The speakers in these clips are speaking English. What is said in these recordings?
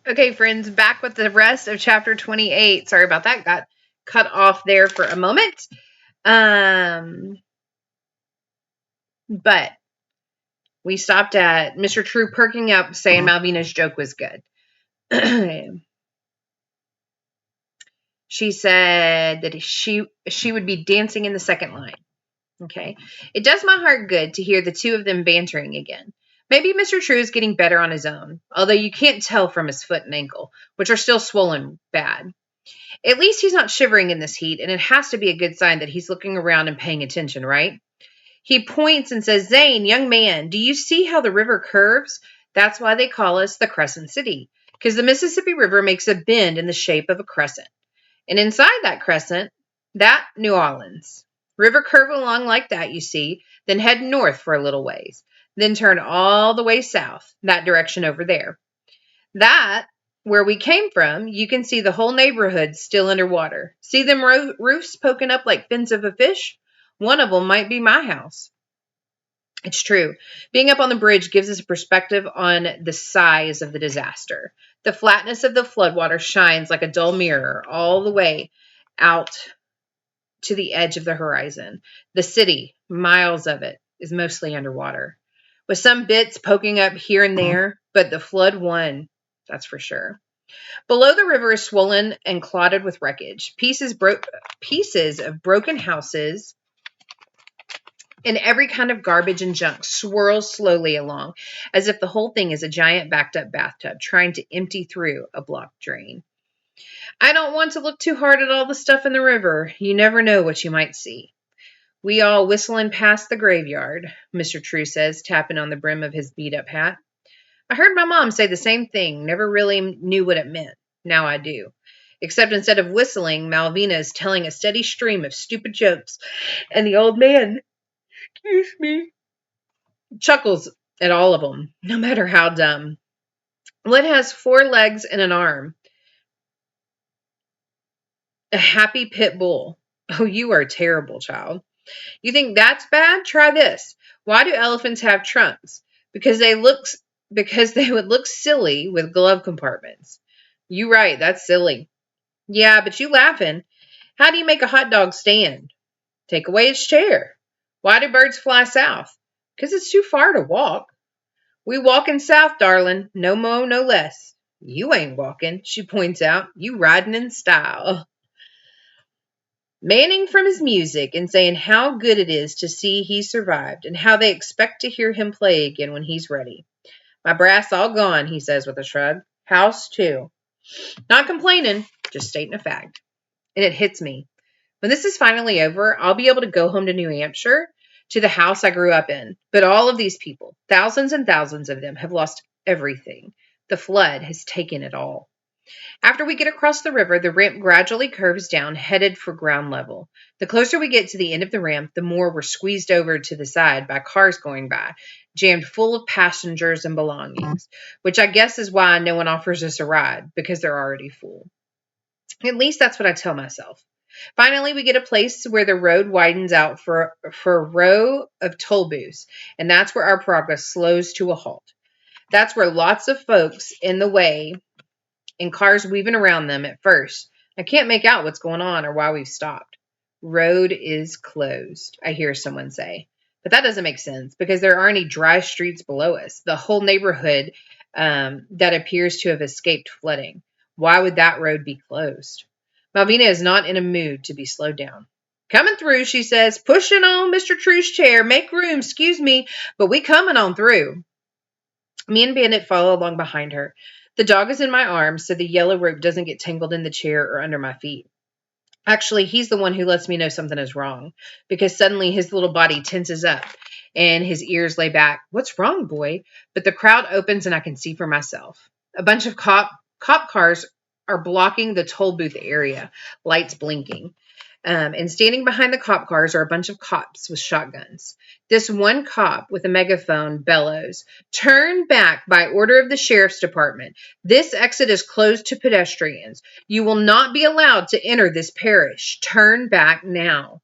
Okay, friends, back with the rest of chapter 28. Sorry about that. Got cut off there for a moment. But we stopped at Mr. True perking up, saying Malvina's joke was good. She said that she would be dancing in the second line. Okay. It does my heart good to hear the two of them bantering again. Maybe Mr. True is getting better on his own, although you can't tell from his foot and ankle, which are still swollen bad. At least he's not shivering in this heat, and it has to be a good sign that he's looking around and paying attention, right? He points and says, Zane, young man, do you see how the river curves? That's why they call us the Crescent City, because the Mississippi River makes a bend in the shape of a crescent. And inside that crescent, that New Orleans. River curve along like that, you see, then head north for a little ways, then turn all the way south, that direction over there. That, where we came from, you can see the whole neighborhood still underwater. See them roofs poking up like fins of a fish? One of them might be my house. It's true. Being up on the bridge gives us a perspective on the size of the disaster. The flatness of the floodwater shines like a dull mirror all the way out to the edge of the horizon. The city, miles of it, is mostly underwater, with some bits poking up here and there, but the flood won, that's for sure. Below the river is swollen and clotted with wreckage. Pieces of broken houses and every kind of garbage and junk swirls slowly along, as if the whole thing is a giant backed up bathtub trying to empty through a blocked drain. I don't want to look too hard at all the stuff in the river. You never know what you might see. We all whistling past the graveyard, Mr. True says, tapping on the brim of his beat-up hat. I heard my mom say the same thing, never really knew what it meant. Now I do. Except instead of whistling, Malvina is telling a steady stream of stupid jokes, and the old man, excuse me, chuckles at all of them, no matter how dumb. What has 4 legs and an arm? A happy pit bull. Oh, you are terrible, child. You think that's bad? Try this. Why do elephants have trunks? Because they would look silly with glove compartments. You right, that's silly. Yeah, but you laughing. How do you make a hot dog stand? Take away its chair. Why do birds fly south? Because it's too far to walk. We walking south, darling. No mo, no less. You ain't walking, she points out. You riding in style. Manning from his music and saying how good it is to see he survived and how they expect to hear him play again when he's ready. My brass all gone, he says with a shrug. House too. Not complaining, just stating a fact. And it hits me. When this is finally over, I'll be able to go home to New Hampshire, to the house I grew up in. But all of these people, thousands and thousands of them, have lost everything. The flood has taken it all. After we get across the river, the ramp gradually curves down, headed for ground level. The closer we get to the end of the ramp, the more we're squeezed over to the side by cars going by, jammed full of passengers and belongings, which I guess is why no one offers us a ride, because they're already full. At least that's what I tell myself. Finally, we get a place where the road widens out for a row of toll booths, and that's where our progress slows to a halt. That's where lots of folks in the way and cars weaving around them at first. I can't make out what's going on or why we've stopped. Road is closed, I hear someone say. But that doesn't make sense because there aren't any dry streets below us. The whole neighborhood that appears to have escaped flooding. Why would that road be closed? Malvina is not in a mood to be slowed down. Coming through, she says, pushing on Mr. True's chair. Make room, excuse me, but we coming on through. Me and Bandit follow along behind her. The dog is in my arms, so the yellow rope doesn't get tangled in the chair or under my feet. Actually, he's the one who lets me know something is wrong, because suddenly his little body tenses up and his ears lay back. What's wrong, boy? But the crowd opens and I can see for myself. A bunch of cop cars are blocking the toll booth area, lights blinking. And standing behind the cop cars are a bunch of cops with shotguns. This one cop with a megaphone bellows, "Turn back by order of the sheriff's department. This exit is closed to pedestrians. You will not be allowed to enter this parish. Turn back now."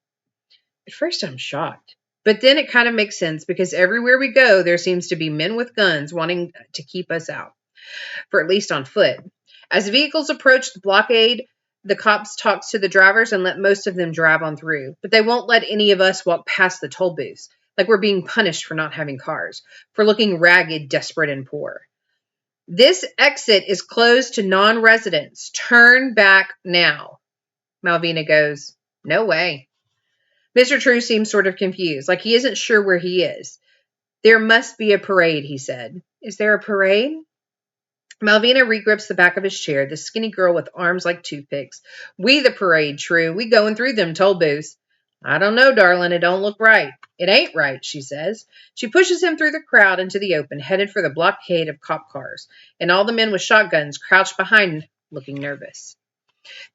At first I'm shocked, but then it kind of makes sense because everywhere we go, there seems to be men with guns wanting to keep us out. for at least on foot. As vehicles approach the blockade, the cops talk to the drivers and let most of them drive on through. But they won't let any of us walk past the toll booths, like we're being punished for not having cars, for looking ragged, desperate, and poor. This exit is closed to non-residents. Turn back now. Malvina goes, no way. Mr. True seems sort of confused, like he isn't sure where he is. There must be a parade, he said. Is there a parade? Malvina regrips the back of his chair, the skinny girl with arms like toothpicks. We the parade, True. We going through them toll booths. I don't know, darling. It don't look right. It ain't right, she says. She pushes him through the crowd into the open, headed for the blockade of cop cars, and all the men with shotguns crouched behind, looking nervous.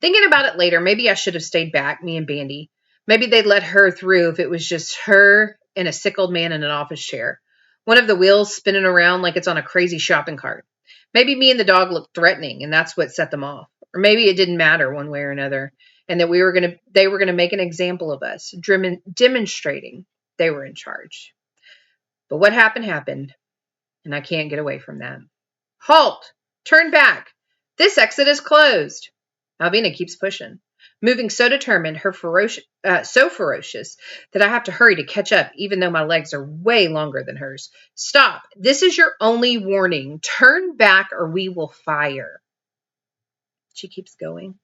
Thinking about it later, maybe I should have stayed back, me and Bandy. Maybe they'd let her through if it was just her and a sick old man in an office chair. One of the wheels spinning around like it's on a crazy shopping cart. Maybe me and the dog looked threatening, and that's what set them off. Or maybe it didn't matter one way or another, and that they were gonna make an example of us, demonstrating they were in charge. But what happened, and I can't get away from that. Halt! Turn back! This exit is closed! Malvina keeps pushing, moving so determined, so ferocious, that I have to hurry to catch up, even though my legs are way longer than hers. Stop! This is your only warning. Turn back or we will fire. She keeps going.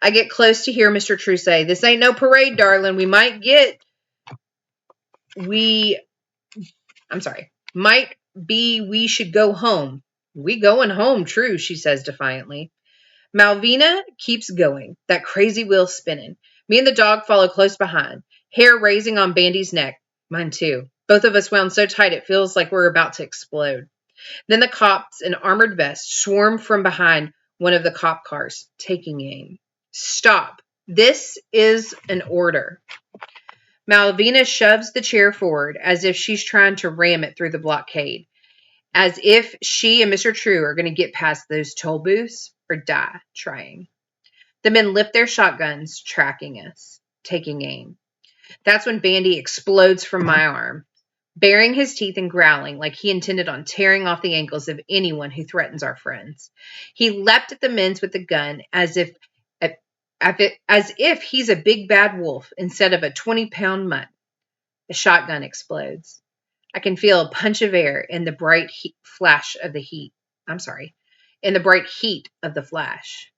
I get close to hear Mr. True say, this ain't no parade, darling. Might be we should go home. We going home, True, she says defiantly. Malvina keeps going, that crazy wheel spinning. Me and the dog follow close behind, hair raising on Bandy's neck. Mine too. Both of us wound so tight it feels like we're about to explode. Then the cops in armored vests swarm from behind one of the cop cars, taking aim. Stop. This is an order. Malvina shoves the chair forward as if she's trying to ram it through the blockade, as if she and Mr. True are going to get past those toll booths or die trying. The men lift their shotguns, tracking us, taking aim. That's when Bandy explodes from my arm, baring his teeth and growling like he intended on tearing off the ankles of anyone who threatens our friends. He leapt at the men with the gun as if he's a big bad wolf instead of a 20-pound mutt. The shotgun explodes. I can feel a punch of air in the bright heat of the flash.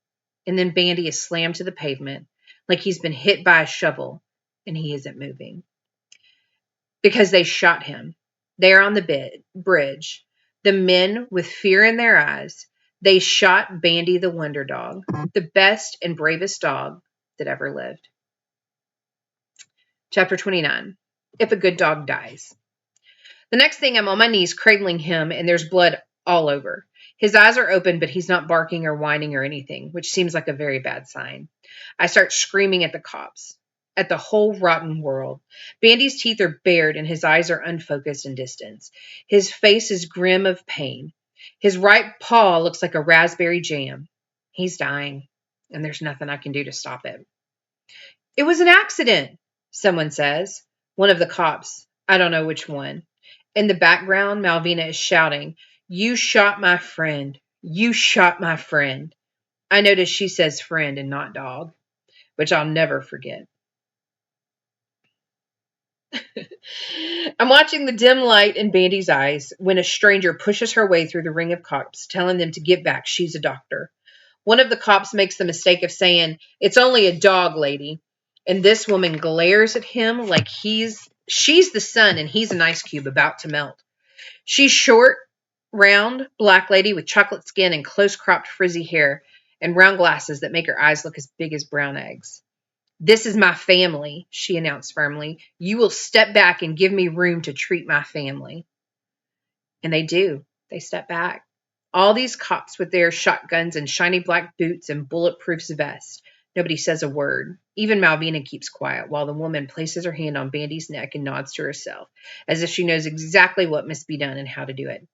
And then Bandy is slammed to the pavement like he's been hit by a shovel, and he isn't moving. Because they shot him. There on the bridge, the men with fear in their eyes, they shot Bandy the Wonder Dog, the best and bravest dog that ever lived. Chapter 29. If a good dog dies. The next thing, I'm on my knees cradling him, and there's blood all over. His eyes are open, but he's not barking or whining or anything, which seems like a very bad sign. I start screaming at the cops, at the whole rotten world. Bandy's teeth are bared, and his eyes are unfocused and distant. His face is grim of pain. His right paw looks like a raspberry jam. He's dying, and there's nothing I can do to stop it. It was an accident, someone says. One of the cops. I don't know which one. In the background, Malvina is shouting, "You shot my friend. You shot my friend." I notice she says friend and not dog, which I'll never forget. I'm watching the dim light in Bandy's eyes when a stranger pushes her way through the ring of cops, telling them to get back. She's a doctor. One of the cops makes the mistake of saying, "It's only a dog, lady." And this woman glares at him like she's the sun and he's an ice cube about to melt. She's short, round, black lady with chocolate skin and close-cropped frizzy hair and round glasses that make her eyes look as big as brown eggs. "This is my family," she announced firmly. "You will step back and give me room to treat my family." And they do. They step back. All these cops with their shotguns and shiny black boots and bulletproof vests. Nobody says a word. Even Malvina keeps quiet while the woman places her hand on Bandy's neck and nods to herself, as if she knows exactly what must be done and how to do it.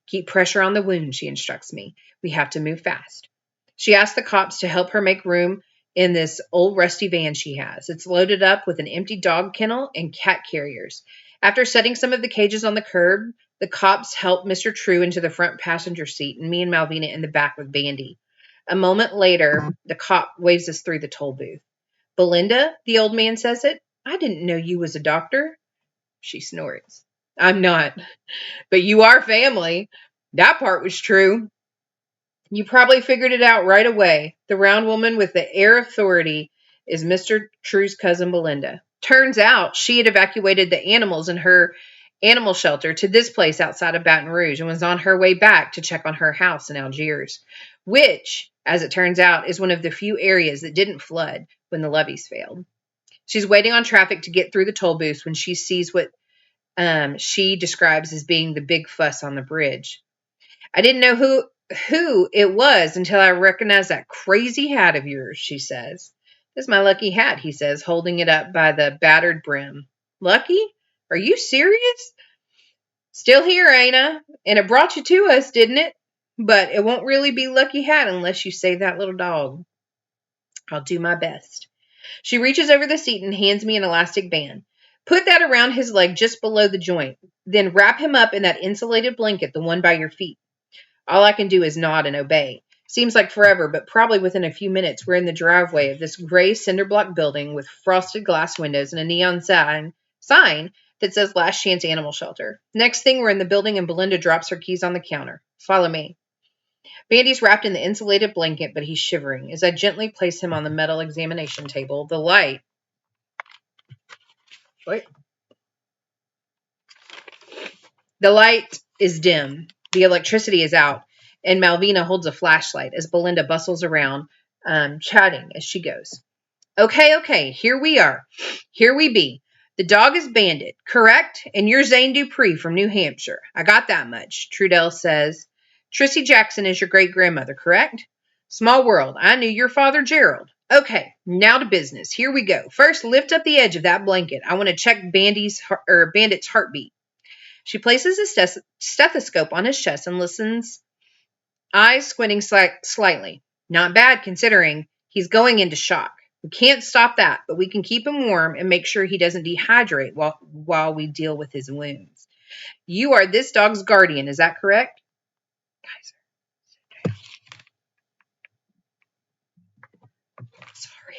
"Keep pressure on the wound," she instructs me. "We have to move fast." She asks the cops to help her make room in this old rusty van she has. It's loaded up with an empty dog kennel and cat carriers. After setting some of the cages on the curb, The cops help Mr. True into the front passenger seat, and me and Malvina in the back with Bandy. A moment later, the cop waves us through the toll booth. Belinda, the old man says it. I didn't know you was a doctor. She snorts. I'm not, but you are family. That part was true. You probably figured it out right away. The round woman with the air of authority is Mr. True's cousin Belinda. Turns out she had evacuated the animals in her animal shelter to this place outside of Baton Rouge and was on her way back to check on her house in Algiers, which, as it turns out, is one of the few areas that didn't flood when the levees failed. She's waiting on traffic to get through the toll booths when she sees what she describes as being the big fuss on the bridge. I didn't know who it was until I recognized that crazy hat of yours, she says. This is my lucky hat, he says, holding it up by the battered brim. Lucky? Are you serious? Still here, ain't I? And it brought you to us, didn't it? But it won't really be lucky hat unless you save that little dog. I'll do my best. She reaches over the seat and hands me an elastic band. Put that around his leg just below the joint. Then wrap him up in that insulated blanket, the one by your feet. All I can do is nod and obey. Seems like forever, but probably within a few minutes we're in the driveway of this gray cinder block building with frosted glass windows and a neon sign that says Last Chance Animal Shelter. Next thing, we're in the building and Belinda drops her keys on the counter. Follow me. Bandy's wrapped in the insulated blanket, but he's shivering. As I gently place him on the metal examination table, the light is dim. The electricity is out, and Malvina holds a flashlight as Belinda bustles around, chatting as she goes. Okay, here we are. Here we be. The dog is Bandit, correct? And you're Zane Dupree from New Hampshire. I got that much, Trudell says. Trissy Jackson is your great-grandmother, correct? Small world. I knew your father, Gerald. Okay, now to business. Here we go. First, lift up the edge of that blanket. I want to check Bandit's heartbeat. She places a stethoscope on his chest and listens, eyes squinting slightly. Not bad, considering he's going into shock. We can't stop that, but we can keep him warm and make sure he doesn't dehydrate while we deal with his wounds. You are this dog's guardian, is that correct? Sorry.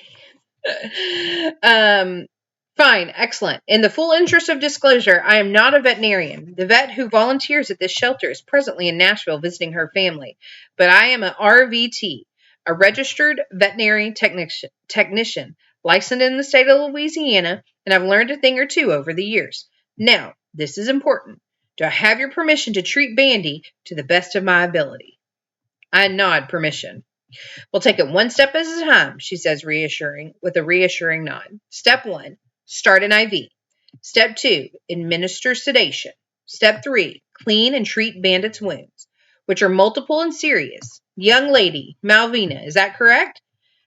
Fine, excellent. In the full interest of disclosure, I am not a veterinarian. The vet who volunteers at this shelter is presently in Nashville visiting her family, but I am an RVT, a registered veterinary technician, licensed in the state of Louisiana, and I've learned a thing or two over the years. Now, this is important. Do I have your permission to treat Bandy to the best of my ability? I nod permission. We'll take it one step at a time, she says, with a reassuring nod. Step 1. Start an IV. Step 2, administer sedation. Step 3, clean and treat Bandit's wounds, which are multiple and serious. Young lady, Malvina, is that correct?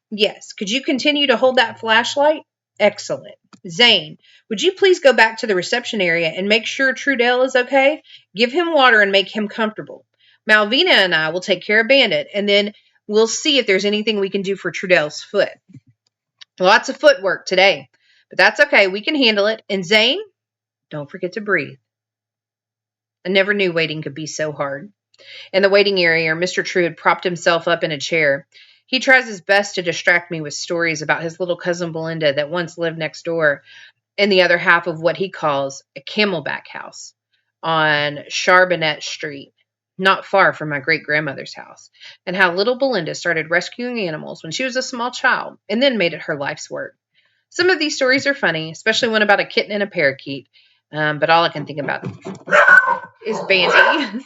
Yes. Could you continue to hold that flashlight? Excellent. Zane, would you please go back to the reception area and make sure Trudell is okay? Give him water and make him comfortable. Malvina and I will take care of Bandit, and then we'll see if there's anything we can do for Trudell's foot. Lots of footwork today. But that's okay. We can handle it. And Zane, don't forget to breathe. I never knew waiting could be so hard. In the waiting area, Mr. True had propped himself up in a chair. He tries his best to distract me with stories about his little cousin Belinda that once lived next door in the other half of what he calls a camelback house on Charbonnet Street, not far from my great-grandmother's house, and how little Belinda started rescuing animals when she was a small child and then made it her life's work. Some of these stories are funny, especially one about a kitten and a parakeet, but all I can think about is Bandy.